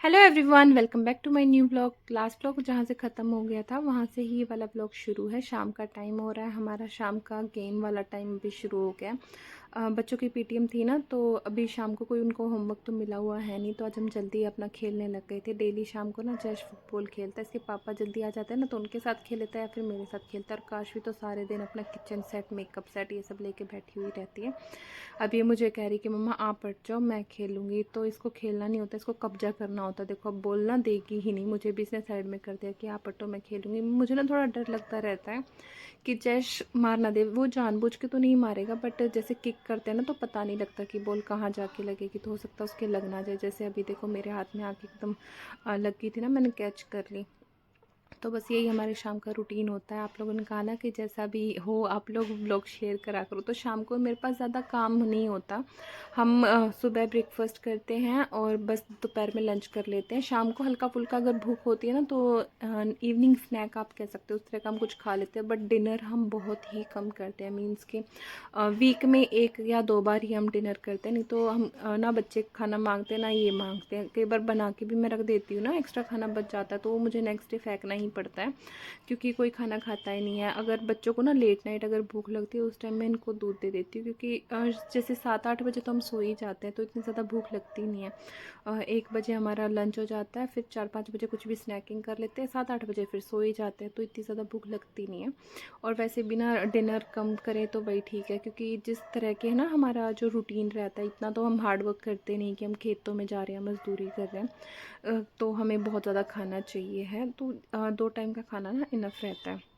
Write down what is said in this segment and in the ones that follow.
Hello everyone, welcome back to my new blog. Last blog जहाँ से ख़त्म हो गया था वहाँ से ही ये वाला ब्लॉग शुरू है। शाम का टाइम हो रहा है, हमारा शाम का गेम वाला टाइम भी शुरू हो गया। बच्चों की पीटीएम थी ना, तो अभी शाम को कोई उनको होमवर्क तो मिला हुआ है नहीं, तो आज हम जल्दी अपना खेलने लग गए थे। डेली शाम को ना जैश फुटबॉल खेलता है, इसके पापा जल्दी आ जाते हैं ना, तो उनके साथ खेल लेता है या फिर मेरे साथ खेलता है। और काशवी तो सारे दिन अपना किचन सेट, मेकअप सेट ये सब लेके बैठी हुई रहती है। अब ये मुझे कह रही कि मम्मा आप हट जाओ, मैं खेलूँगी। तो इसको खेलना नहीं होता, इसको कब्जा करना होता है। देखो अब बोलना देगी ही नहीं, मुझे भी इसने साइड में कर दिया कि आप हटो मैं खेलूँगी। मुझे ना थोड़ा डर लगता रहता है कि जैश मार ना दे। वो जानबूझ के तो नहीं मारेगा, बट जैसे किक करते हैं ना तो पता नहीं लगता कि बॉल कहाँ जाके लगेगी, तो हो सकता है उसके लग ना जाए। जैसे अभी देखो मेरे हाथ में आके एकदम लग गई थी ना, मैंने कैच कर ली। तो बस यही हमारे शाम का रूटीन होता है। आप लोगों ने कहा ना कि जैसा भी हो आप लोग व्लॉग शेयर करा करो। तो शाम को मेरे पास ज़्यादा काम नहीं होता। हम सुबह ब्रेकफास्ट करते हैं और बस दोपहर में लंच कर लेते हैं। शाम को हल्का फुल्का अगर भूख होती है ना, तो इवनिंग स्नैक आप कह सकते हो, उस तरह का हम कुछ खा लेते हैं। बट डिनर हम बहुत ही कम करते हैं। मीन्स कि वीक में 1 या 2 बार ही हम डिनर करते हैं। नहीं तो हम ना बच्चे खाना मांगते हैं ना ये मांगते हैं। कई बार बना के भी मैं रख देती हूँ ना, एक्स्ट्रा खाना बच जाता है तो वो मुझे नेक्स्ट डे फेंकना ही पड़ता है, क्योंकि कोई खाना खाता ही नहीं है। अगर बच्चों को ना लेट नाइट अगर भूख लगती है उस टाइम मैं इनको दूध दे देती हूँ, क्योंकि जैसे 7-8 बजे तो हम सो ही जाते हैं, तो इतनी ज़्यादा भूख लगती नहीं है। 1 बजे हमारा लंच हो जाता है, फिर 4-5 बजे कुछ भी स्नैकिंग कर लेते हैं, 7-8 बजे फिर सो ही जाते हैं, तो इतनी ज़्यादा भूख लगती नहीं है। और वैसे बिना डिनर कम करें तो वही ठीक है, क्योंकि जिस तरह के है ना हमारा जो रूटीन रहता है, इतना तो हम हार्ड वर्क करते नहीं कि हम खेतों में जा रहे हैं, मजदूरी कर रहे हैं। तो हमें बहुत ज़्यादा खाना चाहिए है, तो 2 टाइम का खाना ना इनफ रहता है।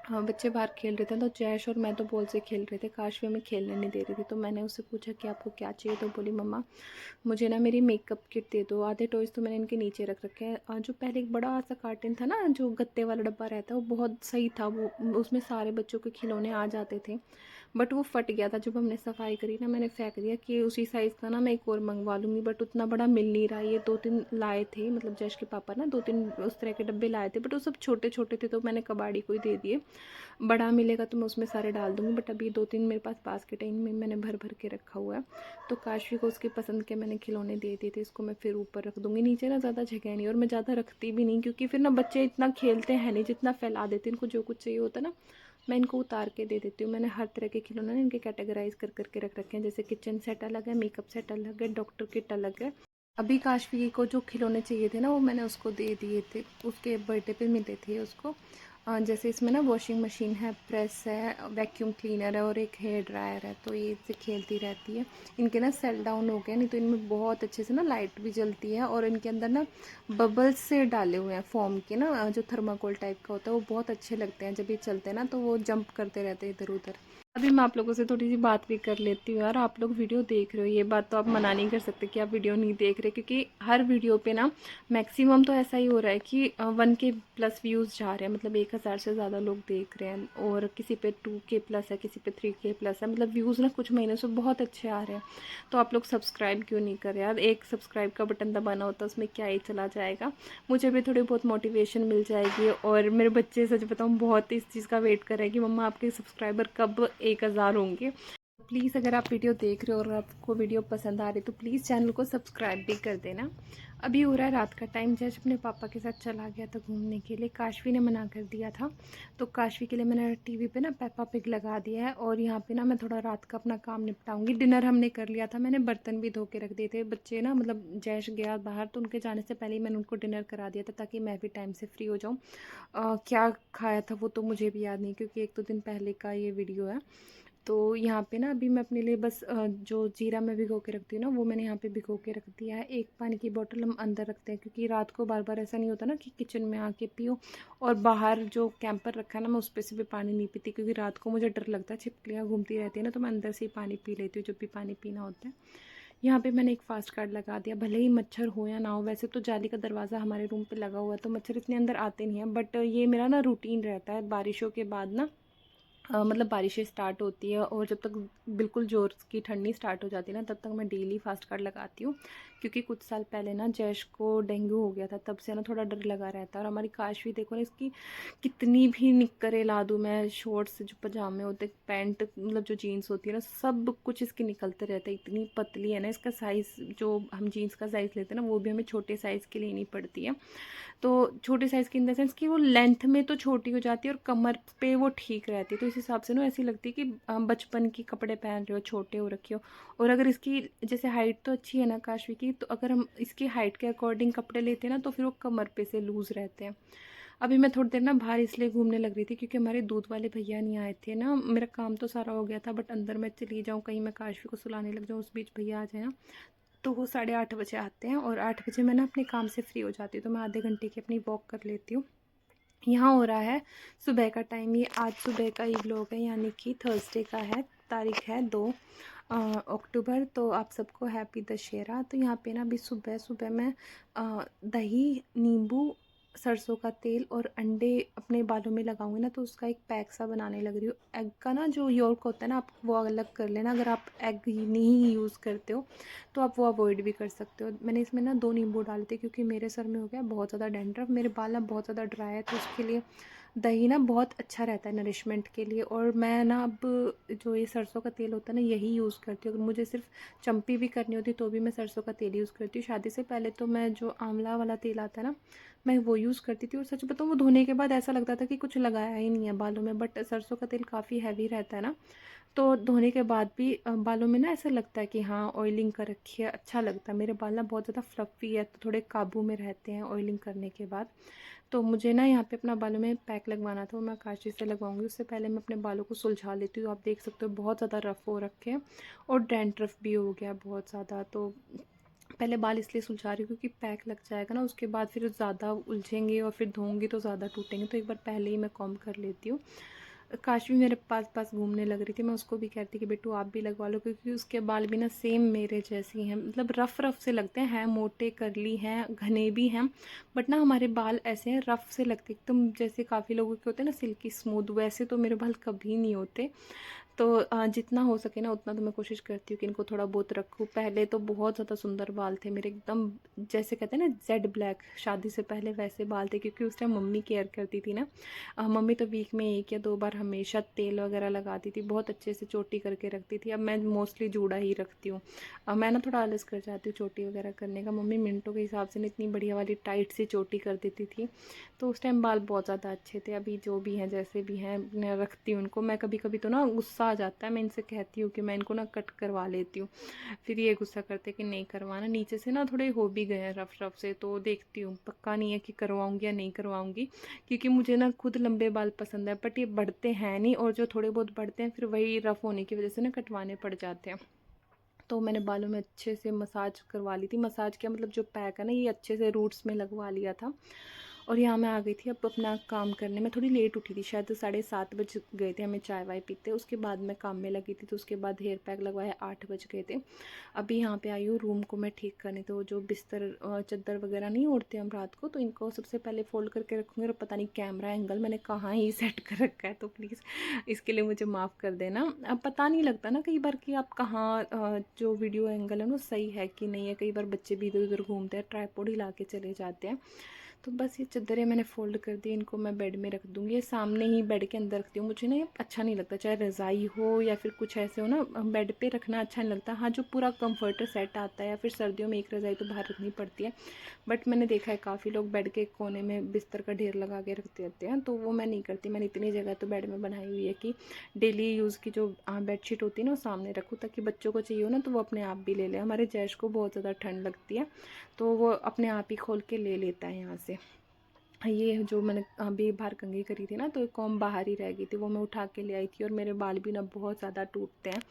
हाँ, बच्चे बाहर खेल रहे थे तो जैश और मैं तो बॉल से खेल रहे थे। काश भी हमें खेलने नहीं दे रही थी, तो मैंने उससे पूछा कि आपको क्या चाहिए, तो बोली मम्मा मुझे ना मेरी मेकअप किट दे दो। आधे टॉयज़ तो मैंने इनके नीचे रख रखे हैं। जो पहले एक बड़ा सा कार्टन था ना, जो गत्ते वाला डब्बा रहता है, वो बहुत सही था। वो उसमें सारे बच्चों के खिलौने आ जाते थे, बट वो फट गया था। जब हमने सफाई करी ना, मैंने फेंक दिया कि उसी साइज़ का ना मैं एक और मंगवा लूँगी, बट उतना बड़ा मिल नहीं रहा। ये 2-3 लाए थे, मतलब जैश के पापा ना 2-3 उस तरह के डब्बे लाए थे, बट वो सब छोटे छोटे थे, तो मैंने कबाड़ी को ही दे दिए। बड़ा मिलेगा तो मैं उसमें सारे डाल दूँगी, बट अभी 2-3 मेरे पास बास्केट है, इनमें मैंने भर भर के रखा हुआ है। तो काशवी को उसकी पसंद के मैंने खिलौने दे दिए थे, इसको मैं फिर ऊपर रख दूँगी। नीचे ना ज़्यादा जगह नहीं, और मैं ज़्यादा रखती भी नहीं, क्योंकि फिर ना बच्चे इतना खेलते हैं नहीं जितना फैला देते हैं। इनको जो कुछ चाहिए होता है ना, मैं इनको उतार के दे देती हूँ। मैंने हर तरह के खिलौने ना इनके कैटेगराइज कर करके रख रखे हैं। जैसे किचन सेट अलग है, मेकअप सेट अलग है, डॉक्टर किट अलग है। अभी काशवी को जो खिलौने चाहिए थे ना, वो मैंने उसको दे दिए थे, उसके बर्थडे पे मिले थे उसको। जैसे इसमें ना वॉशिंग मशीन है, प्रेस है, वैक्यूम क्लीनर है और एक हेयर ड्रायर है, तो ये इससे खेलती रहती है। इनके ना सेल डाउन हो गए, नहीं तो इनमें बहुत अच्छे से ना लाइट भी जलती है, और इनके अंदर ना बबल्स से डाले हुए हैं फोम के ना, जो थर्माकोल टाइप का होता है, वो बहुत अच्छे लगते हैं। जब ये चलते हैं ना तो वो जंप करते रहते हैं इधर उधर। अभी मैं आप लोगों से थोड़ी सी बात भी कर लेती हूँ। यार आप लोग वीडियो देख रहे हो, ये बात तो आप मना नहीं कर सकते कि आप वीडियो नहीं देख रहे, क्योंकि हर वीडियो पे ना मैक्सिमम तो ऐसा ही हो रहा है कि 1K+ व्यूज़ जा रहे हैं, मतलब 1000 से ज़्यादा लोग देख रहे हैं। और किसी पे 2K+ है, किसी पे 3K+ है, मतलब व्यूज़ ना कुछ महीनों से बहुत अच्छे आ रहे हैं। तो आप लोग सब्सक्राइब क्यों नहीं कर रहे यार? एक सब्सक्राइब का बटन दबाना होता है, उसमें क्या ही चला जाएगा। मुझे भी थोड़ी बहुत मोटिवेशन मिल जाएगी। और मेरे बच्चे सच बताऊँ बहुत इस चीज़ का वेट कर रहे हैं कि मम्मा आपके सब्सक्राइबर कब 1000 होंगे। प्लीज़ अगर आप वीडियो देख रहे हो और आपको वीडियो पसंद आ रही है तो प्लीज़ चैनल को सब्सक्राइब भी कर देना। अभी हो रहा है रात का टाइम। जैसे अपने पापा के साथ चला गया था घूमने के लिए, काशवी ने मना कर दिया था, तो काशवी के लिए मैंने टीवी पे ना पेप्पा पिग लगा दिया है। और यहाँ पे ना मैं थोड़ा रात का अपना काम निपटाऊंगी। डिनर हमने कर लिया था, मैंने बर्तन भी धो के रख दिए थे। बच्चे ना मतलब जैश गया बाहर, तो उनके जाने से पहले ही मैंने उनको डिनर करा दिया था, ताकि मैं भी टाइम से फ्री हो जाऊँ। क्या खाया था वो तो मुझे भी याद नहीं, क्योंकि 1-2 दिन पहले का ये वीडियो है। तो यहाँ पे ना अभी मैं अपने लिए बस जो जीरा मैं भिगो के रखती हूँ ना, वो मैंने यहाँ पे भिगो के रख दिया है। एक पानी की बोतल हम अंदर रखते हैं, क्योंकि रात को बार बार ऐसा नहीं होता ना कि किचन में आके पियो। और बाहर जो कैंपर रखा है ना, मैं उस पर से भी पानी नहीं पीती, क्योंकि रात को मुझे डर लगता है, छिपकलियाँ घूमती रहती है ना, तो मैं अंदर से ही पानी पी लेती हूँ जब भी पानी पीना होता है। यहाँ पे मैंने एक फास्ट कार्ड लगा दिया, भले ही मच्छर हो या ना हो। वैसे तो जाली का दरवाज़ा हमारे रूम पे लगा हुआ है, तो मच्छर इतने अंदर आते नहीं हैं, बट ये मेरा ना रूटीन रहता है बारिशों के बाद ना। मतलब बारिशें स्टार्ट होती है और जब तक बिल्कुल ज़ोर की ठंडी स्टार्ट हो जाती है ना, तब तक मैं डेली फास्ट कार्ड लगाती हूँ, क्योंकि कुछ साल पहले ना जैश को डेंगू हो गया था, तब से ना थोड़ा डर लगा रहता है। और हमारी काशवी देखो ना, इसकी कितनी भी निक्करें ला दूँ मैं, शॉर्ट्स जो पजामे होते, पैंट मतलब जो जीन्स होती है ना, सब कुछ इसके निकलते रहता है। इतनी पतली है ना, इसका साइज़ जो हम जीन्स का साइज़ लेते हैं ना, वो भी हमें छोटे साइज़ की लेनी पड़ती है। तो छोटे साइज़ की इन द सेंस कि वो लेंथ में तो छोटी हो जाती है और कमर पे वो ठीक रहती है। तो इस हिसाब से ना ऐसी लगती है कि बचपन की कपड़े पहन रहे हो, छोटे हो रखे हो। और अगर इसकी जैसे हाइट तो अच्छी है ना काशवी की, तो अगर हम इसकी हाइट के अकॉर्डिंग कपड़े लेते हैं ना, तो फिर वो कमर पे से लूज़ रहते हैं। अभी मैं थोड़ी देर ना बाहर इसलिए घूमने लग रही थी क्योंकि हमारे दूध वाले भैया नहीं आए थे ना। मेरा काम तो सारा हो गया था, बट अंदर मैं चली जाऊँ, कहीं मैं काशवी को सुलाने लग जाऊँ, उस बीच भैया आ जाए ना। तो वो 8:30 बजे आते हैं और 8 बजे मैं ना अपने काम से फ्री हो जाती हूँ, तो मैं आधे घंटे की अपनी वॉक कर लेती हूँ। यहाँ हो रहा है सुबह का टाइम, ये आज सुबह का ही व्लॉग है, यानी कि थर्सडे का है, तारीख है 2 अक्टूबर। तो आप सबको हैप्पी दशहरा। तो यहाँ पे ना अभी सुबह सुबह मैं दही, नींबू, सरसों का तेल और अंडे अपने बालों में लगाऊंगी ना, तो उसका एक पैक सा बनाने लग रही हूँ। एग का ना जो योल्क होता है ना, आप वो अलग कर लेना। अगर आप एग ही नहीं यूज़ करते हो तो आप वो अवॉइड भी कर सकते हो। मैंने इसमें ना 2 नींबू डाले थे क्योंकि मेरे सर में हो गया बहुत ज़्यादा डैंड्रफ, मेरे बाल ना बहुत ज़्यादा ड्राई है, तो उसके लिए दही ना बहुत अच्छा रहता है नरिशमेंट के लिए। और मैं ना अब जो ये सरसों का तेल होता है ना, यही यूज़ करती हूँ। अगर मुझे सिर्फ चंपी भी करनी होती तो भी मैं सरसों का तेल यूज़ करती हूँ। शादी से पहले तो मैं जो आंवला वाला तेल आता है ना, मैं वो यूज़ करती थी। और सच बताऊँ, वो धोने के बाद ऐसा लगता था कि कुछ लगाया ही नहीं है बालों में। बट सरसों का तेल काफ़ी हैवी रहता है ना, तो धोने के बाद भी बालों में ना ऐसा लगता है कि हाँ ऑयलिंग कर रखी है, अच्छा लगता है। मेरे बाल ना बहुत ज़्यादा फ्लफ़ी है, तो थोड़े काबू में रहते हैं ऑयलिंग करने के बाद। तो मुझे ना यहाँ पे अपना बालों में पैक लगवाना था, वो मैं काशी से लगवाऊंगी। उससे पहले मैं अपने बालों को सुलझा लेती हूँ। आप देख सकते हो बहुत ज़्यादा रफ़ हो रखे हैं और डैंड्रफ भी हो गया बहुत ज़्यादा। तो पहले बाल इसलिए सुलझा रही हूँ क्योंकि पैक लग जाएगा ना, उसके बाद फिर ज़्यादा उलझेंगे और फिर धोऊंगी तो ज़्यादा टूटेंगे। तो एक बार पहले ही मैं कॉम्ब कर लेती हूँ। काश भी मेरे पास पास घूमने लग रही थी, मैं उसको भी कहती कि बेटू आप भी लगवा लो, क्योंकि उसके बाल भी ना सेम मेरे जैसी हैं, मतलब रफ़ रफ़ से लगते हैं मोटे करली हैं, घने भी हैं। बट ना हमारे बाल ऐसे हैं, रफ़ से लगते एकदम, जैसे काफ़ी लोगों के होते हैं ना सिल्की स्मूथ, वैसे तो मेरे बाल कभी नहीं होते। तो जितना हो सके ना उतना तो मैं कोशिश करती हूँ कि इनको थोड़ा बहुत रखूँ। पहले तो बहुत ज़्यादा सुंदर बाल थे मेरे, एकदम जैसे कहते हैं ना जेड ब्लैक, शादी से पहले वैसे बाल थे, क्योंकि उस टाइम मम्मी केयर करती थी ना। मम्मी तो वीक में 1 या 2 बार हमेशा तेल वगैरह लगाती थी, बहुत अच्छे से चोटी करके रखती थी। अब मैं मोस्टली जूड़ा ही रखती हूँ। मैं ना थोड़ा आलस कर जाती हूँ चोटी वगैरह करने का। मम्मी मिनटों के हिसाब से ना इतनी बढ़िया वाली टाइट सी चोटी कर देती थी, तो उस टाइम बाल बहुत ज़्यादा अच्छे थे। अभी जो भी हैं जैसे भी हैं मैं रखती हूँ उनको। मैं कभी कभी तो ना गुस्सा आ जाता है, मैं इनसे कहती हूँ कि मैं इनको ना कट करवा लेती हूँ, फिर ये गुस्सा करते कि नहीं करवाना। नीचे से ना थोड़े हो भी गए हैं रफ रफ से, तो देखती हूँ, पक्का नहीं है कि करवाऊँगी या नहीं करवाऊँगी, क्योंकि मुझे ना खुद लंबे बाल पसंद है, बट ये बढ़ते हैं नहीं, और जो थोड़े बहुत बढ़ते हैं फिर वही रफ़ होने की वजह से ना कटवाने पड़ जाते हैं। तो मैंने बालों में अच्छे से मसाज करवा ली थी। मसाज क्या मतलब, जो पैक है ना ये अच्छे से रूट्स में लगवा लिया था। और यहाँ मैं आ गई थी अब अपना काम करने में। थोड़ी लेट उठी थी, शायद 7:30 बज गए थे हमें चाय वाय पीते। उसके बाद मैं काम में लगी थी, तो उसके बाद हेयर पैक लगवाया, 8 बज गए थे। अभी यहाँ पे आई हूँ रूम को मैं ठीक करने। तो जो बिस्तर चादर वगैरह नहीं ओढ़ते हम रात को, तो इनको सबसे पहले फ़ोल्ड करके रखूँगी। और पता नहीं कैमरा एंगल मैंने कहाँ ही सेट कर रखा है, तो प्लीज़ इसके लिए मुझे माफ़ कर देना। अब पता नहीं लगता ना कई बार कि आप कहाँ जो वीडियो एंगल है वो सही है कि नहीं है। कई बार बच्चे भी इधर उधर घूमते हैं, ट्राइपॉड हिला के चले जाते हैं। तो बस ये चादरें मैंने फ़ोल्ड कर दी, इनको मैं बेड में रख दूँगी। ये सामने ही बेड के अंदर रखती हूँ, मुझे ना ये अच्छा नहीं लगता, चाहे रज़ाई हो या फिर कुछ ऐसे हो ना, बेड पे रखना अच्छा नहीं लगता। हाँ, जो पूरा कंफर्टर सेट आता है, या फिर सर्दियों में एक रज़ाई तो बाहर रखनी पड़ती है। बट मैंने देखा है काफ़ी लोग बेड के कोने में बिस्तर का ढेर लगा के रखते रहते हैं, तो वो मैं नहीं करती। मैंने इतनी जगह तो बेड में बनाई हुई है कि डेली यूज़ की जो बेडशीट होती है ना वो सामने रखूँ, ताकि बच्चों को चाहिए हो ना तो वो अपने आप भी ले लें। हमारे जैश को बहुत ज़्यादा ठंड लगती है, तो वो अपने आप ही खोल के ले लेता है यहाँ से। ये जो मैंने अभी बाहर कंघी करी थी ना, तो कॉम्ब बाहर ही रह गई थी, वो मैं उठा के ले आई थी। और मेरे बाल भी ना बहुत ज़्यादा टूटते हैं,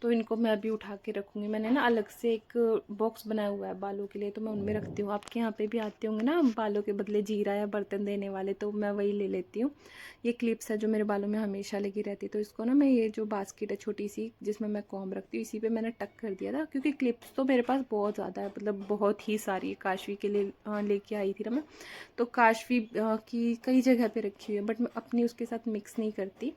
तो इनको मैं अभी उठा के रखूँगी। मैंने ना अलग से एक बॉक्स बनाया हुआ है बालों के लिए, तो मैं उनमें रखती हूँ। आपके यहाँ पे भी आते होंगे ना बालों के बदले जीरा या बर्तन देने वाले, तो मैं वही ले लेती हूँ। ये क्लिप्स है जो मेरे बालों में हमेशा लगी रहती है, तो इसको ना मैं, ये जो बास्केट है छोटी सी जिसमें मैं कॉम्ब रखती हूँ, इसी पे मैंने टक कर दिया था। क्योंकि क्लिप्स तो मेरे पास बहुत ज़्यादा है, मतलब बहुत ही सारी, काशवी के लिए लेके आई थी ना मैं, तो काशवी की कई जगह पे रखी हुई है, बट मैं अपनी उसके साथ मिक्स नहीं करती।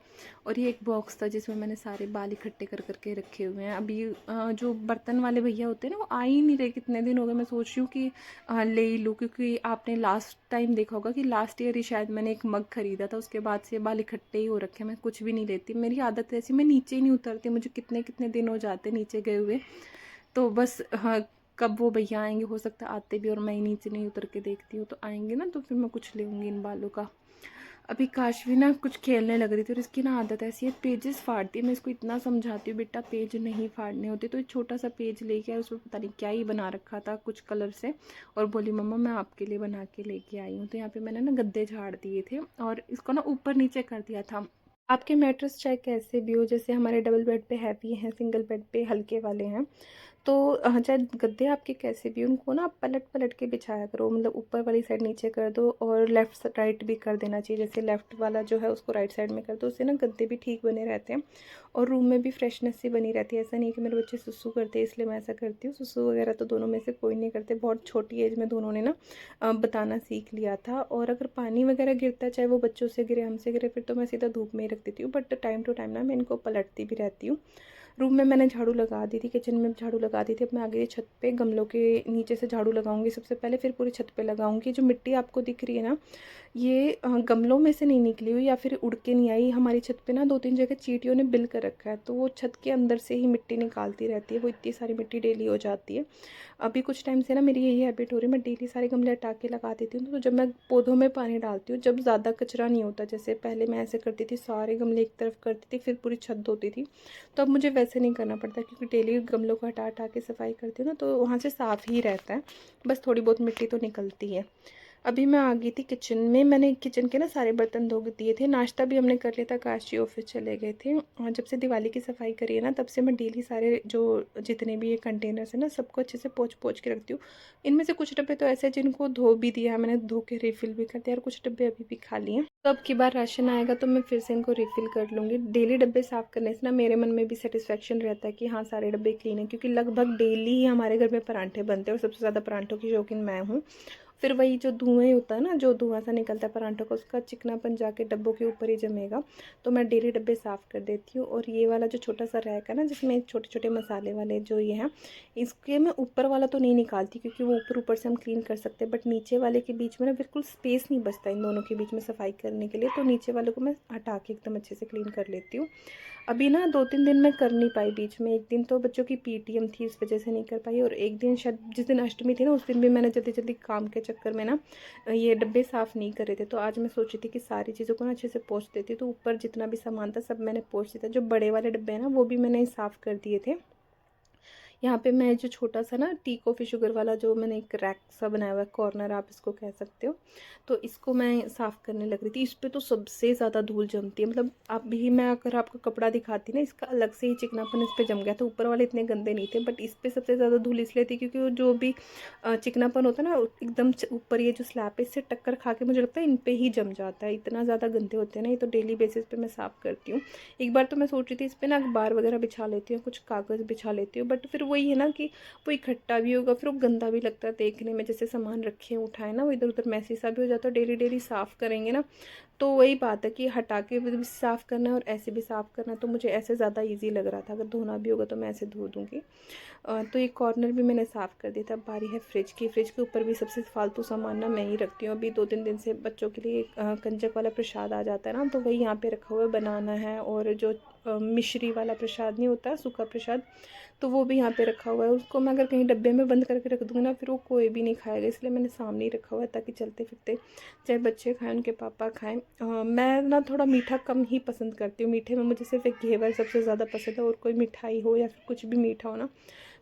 और ये एक बॉक्स था जिसमें मैंने सारे बाल इकट्ठे कर करके रखे रखे हुए हैं। अभी जो बर्तन वाले भैया होते हैं ना वो आ ही नहीं रहे, कितने दिन हो गए। मैं सोच रही हूँ कि ले ही लूँ, क्योंकि आपने लास्ट टाइम देखा होगा कि लास्ट ईयर ही शायद मैंने एक मग खरीदा था, उसके बाद से बाल इकट्ठे ही हो रखे हैं। मैं कुछ भी नहीं लेती, मेरी आदत है ऐसी, मैं नीचे ही नहीं उतरती। मुझे कितने कितने दिन हो जाते नीचे गए हुए। तो बस हाँ, कब वो भैया आएंगे, हो सकता है आते भी और मैं नीचे नहीं उतर के देखती हूँ, तो आएंगे ना तो फिर मैं कुछ लेंगी इन बालों का। अभी काशवी ना कुछ खेलने लग रही थी और इसकी ना आदत ऐसी है, पेजेस फाड़ती है। मैं इसको इतना समझाती हूँ बेटा पेज नहीं फाड़ने होते, तो एक छोटा सा पेज लेके आया, उसमें पता नहीं क्या ही बना रखा था कुछ कलर से, और बोली मम्मा मैं आपके लिए बना के लेके आई हूँ। तो यहाँ पे मैंने ना गद्दे झाड़ दिए थे और इसको ना ऊपर नीचे कर दिया था। आपके मैट्रेस चाहे कैसे भी हो, जैसे हमारे डबल बेड पे हैवी हैं, सिंगल बेड पे हल्के वाले हैं, तो चाहे गद्दे आपके कैसे भी, उनको ना आप पलट पलट के बिछाया करो। मतलब ऊपर वाली साइड नीचे कर दो और लेफ़्ट राइट भी कर देना चाहिए। जैसे लेफ़्ट वाला जो है उसको राइट साइड में कर दो, उससे ना गद्दे भी ठीक बने रहते हैं और रूम में भी फ्रेशनेस सी बनी रहती है। ऐसा नहीं कि मेरे बच्चे सुसु करते हैं इसलिए मैं ऐसा करती हूँ। सुसु वगैरह तो दोनों में से कोई नहीं करते, बहुत छोटी एज में दोनों ने ना बताना सीख लिया था। और अगर पानी वगैरह गिरता है, चाहे वो बच्चों से गिरे हमसे गिरे, फिर तो मैं सीधा धूप में ही रख देती हूँ। बट टाइम टू टाइम ना मैं इनको पलटती भी रहती हूँ। रूम में मैंने झाड़ू लगा दी थी, किचन में झाड़ू लगा दी थी। अब मैं आ गई छत पे, गमलों के नीचे से झाड़ू लगाऊंगी सबसे पहले, फिर पूरी छत पे लगाऊंगी। जो मिट्टी आपको दिख रही है ना, ये गमलों में से नहीं निकली हुई या फिर उड़ के नहीं आई। हमारी छत पे ना 2-3 जगह चींटियों ने बिल कर रखा है, तो वो छत के अंदर से ही मिट्टी निकालती रहती है। वो इतनी सारी मिट्टी डेली हो जाती है। अभी कुछ टाइम से ना मेरी यही हैबिट हो रही है, मैं डेली सारे गमले हटा के लगा देती हूँ। तो जब मैं पौधों में पानी डालती हूँ, जब ज़्यादा कचरा नहीं होता, जैसे पहले मैं ऐसे करती थी सारे गमले एक तरफ करती थी फिर पूरी छत धोती थी, तो अब मुझे वैसे नहीं करना पड़ता, क्योंकि डेली गमलों को हटा हटा के सफाई करती हूँ ना, तो वहाँ से साफ़ ही रहता है। बस थोड़ी बहुत मिट्टी तो निकलती है। अभी मैं आ गई थी किचन में, मैंने किचन के ना सारे बर्तन धो दिए थे। नाश्ता भी हमने कर लिया था, काशी ऑफिस चले गए थे। और जब से दिवाली की सफाई करी है ना, तब से मैं डेली सारे जो जितने भी ये कंटेनर्स हैं ना, सबको अच्छे से पोंछ पोंछ के रखती हूँ। इनमें से कुछ डब्बे तो ऐसे हैं जिनको धो भी दिया है मैंने, धो के रिफ़िल भी कर दिया, और कुछ डब्बे अभी भी खाली हैं। तो अब की बार राशन आएगा तो मैं फिर से इनको रिफ़िल कर लूँगी। डेली डब्बे साफ़ करने से ना मेरे मन में भी सेटिस्फेक्शन रहता है कि हाँ सारे डब्बे क्लीन हैं, क्योंकि लगभग डेली ही हमारे घर में परांठे बनते हैं और सबसे ज़्यादा परांठों की शौकीन मैं हूँ। फिर वही जो धुएँ होता है ना, जो धुआं सा निकलता है परांठों का, उसका चिकनापन जाके डब्बों के ऊपर ही जमेगा। तो मैं डेली डब्बे साफ़ कर देती हूँ। और ये वाला जो छोटा सा रैक है ना, जिसमें छोटे छोटे मसाले वाले जो ये हैं, इसके मैं ऊपर वाला तो नहीं निकालती, क्योंकि वो ऊपर ऊपर से हम क्लीन कर सकते हैं, बट नीचे वाले के बीच में ना बिल्कुल स्पेस नहीं बचता इन दोनों के बीच में सफाई करने के लिए, तो नीचे वाले को मैं हटा के एकदम अच्छे से क्लीन कर लेती हूँ। अभी ना 2-3 दिन मैं कर नहीं पाई बीच में। एक दिन तो बच्चों की पीटीएम थी, इस वजह से नहीं कर पाई, और एक दिन शायद जिस दिन अष्टमी थी ना, उस दिन भी मैंने जल्दी जल्दी काम के चक्कर में ना ये डब्बे साफ़ नहीं कर रहे थे। तो आज मैं सोच रही थी कि सारी चीज़ों को ना अच्छे से पोंछ देती, तो ऊपर जितना भी सामान था सब मैंने पोंछ दिया था। जो बड़े वाले डब्बे हैं ना, वो भी मैंने साफ़ कर दिए थे। यहाँ पे मैं जो छोटा सा ना टी कॉफ़ी शुगर वाला जो मैंने एक रैक सा बनाया हुआ है, कॉर्नर आप इसको कह सकते हो, तो इसको मैं साफ़ करने लग रही थी। इस पे तो सबसे ज़्यादा धूल जमती है। मतलब अभी मैं अगर आपको कपड़ा दिखाती ना, इसका अलग से ही चिकनापन इस पे जम गया था। ऊपर वाले इतने गंदे नहीं थे, बट इस पे सबसे ज़्यादा धूल इसलिए थी क्योंकि वो जो भी चिकनापन होता है ना, एकदम ऊपर ये जो स्लैब है, इससे टक्कर खा के मुझे लगता है इन पे ही जम जाता है। इतना ज़्यादा गंदे होते हैं ना ये, तो डेली बेसिस पे मैं साफ़ करती हूँ। एक बार तो मैं सोच रही थी इस पर ना अखबार वगैरह बिछा लेती हूँ, कुछ कागज़ बिछा लेती हूँ, बट फिर वही है ना कि वो इकट्ठा भी होगा, फिर वो गंदा भी लगता है देखने में। जैसे सामान रखे हैं उठाए ना, वो इधर उधर मैसी सा भी हो जाता है। डेली डेली साफ़ करेंगे ना, तो वही बात है कि हटा के भी साफ़ करना है और ऐसे भी साफ़ करना है, तो मुझे ऐसे ज़्यादा इजी लग रहा था। अगर धोना भी होगा तो मैं ऐसे धो दूँगी। तो ये कॉर्नर भी मैंने साफ़ कर दिया था। बारी है फ्रिज की। फ्रिज के ऊपर भी सबसे फालतू सामान ना मैं ही रखती हूँ। अभी 2-3 दिन से बच्चों के लिए कंजक वाला प्रसाद आ जाता है ना, तो वही यहाँ पे रखा हुआ है, बनाना है। और जो मिश्री वाला प्रसाद नहीं होता, सूखा प्रसाद, तो वो भी यहाँ पे रखा हुआ है। उसको मैं अगर कहीं डब्बे में बंद करके रख दूँगी ना, फिर वो कोई भी नहीं खाएगा, इसलिए मैंने सामने ही रखा हुआ है, ताकि चलते फिरते चाहे बच्चे खाएं, उनके पापा खाएं। मैं ना थोड़ा मीठा कम ही पसंद करती हूँ। मीठे में मुझे सिर्फ एक घेवर सबसे ज़्यादा पसंद है, और कोई मिठाई हो या फिर कुछ भी मीठा हो ना,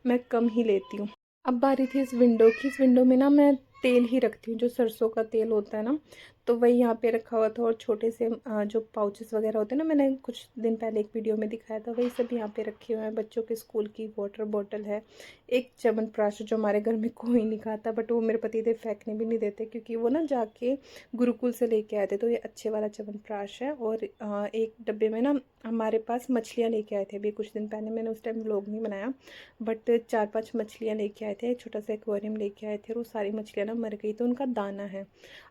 मैं कम ही लेती हूँ। अब बारी थी इस विंडो की। इस विंडो में ना मैं तेल ही रखती हूँ, जो सरसों का तेल होता है ना, तो वही यहाँ पे रखा हुआ था। और छोटे से जो पाउचेस वगैरह होते हैं ना, मैंने कुछ दिन पहले एक वीडियो में दिखाया था, वही सब यहाँ पे रखे हुए हैं। बच्चों के स्कूल की वाटर बॉटल है, एक च्यवनप्राश जो हमारे घर में कोई नहीं खाता, बट वो मेरे पतिदेव फेंकने भी नहीं देते, क्योंकि वो ना जाके गुरुकुल से लेके आए थे, तो ये अच्छे वाला च्यवनप्राश है। और एक डब्बे में ना हमारे पास मछलियाँ लेके आए थे अभी कुछ दिन पहले, मैंने उस टाइम व्लॉग नहीं बनाया, बट 4-5 मछलियाँ लेके आए थे, छोटा सा एक्वेरियम लेके आए थे, और वो सारी मछलियाँ ना मर गई, तो उनका दाना है।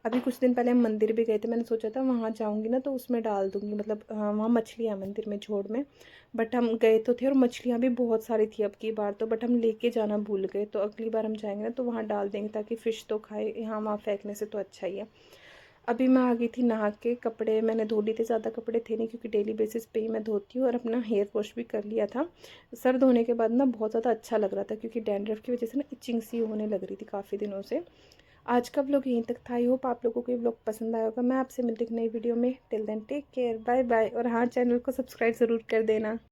अभी कुछ दिन पहले मंदिर भी गए थे, मैंने सोचा था वहाँ जाऊँगी ना तो उसमें डाल दूँगी, मतलब वहाँ मछलियाँ मंदिर में जोड़ में। बट हम गए तो थे और मछलियाँ भी बहुत सारी थी अब की बार तो, बट हम लेके जाना भूल गए। तो अगली बार हम जाएँगे ना तो वहाँ डाल देंगे, ताकि फ़िश तो खाए, यहाँ वहाँ फेंकने से तो अच्छा ही है। अभी मैं आ गई थी नहा के, कपड़े मैंने धो लिए थे, ज़्यादा कपड़े थे नहीं क्योंकि डेली बेसिस पे ही मैं धोती हूँ, और अपना हेयर वॉश भी कर लिया था। सर धोने के बाद ना बहुत ज़्यादा अच्छा लग रहा था, क्योंकि डैंड्रफ की वजह से ना इचिंग सी होने लग रही थी काफ़ी दिनों से। आज का व्लॉग यहीं तक था। आई होप आप लोगों को ये व्लॉग पसंद आया होगा। मैं आपसे मिलती हूँ एक नई वीडियो में। Till then take care, bye bye. और हाँ, चैनल को सब्सक्राइब ज़रूर कर देना।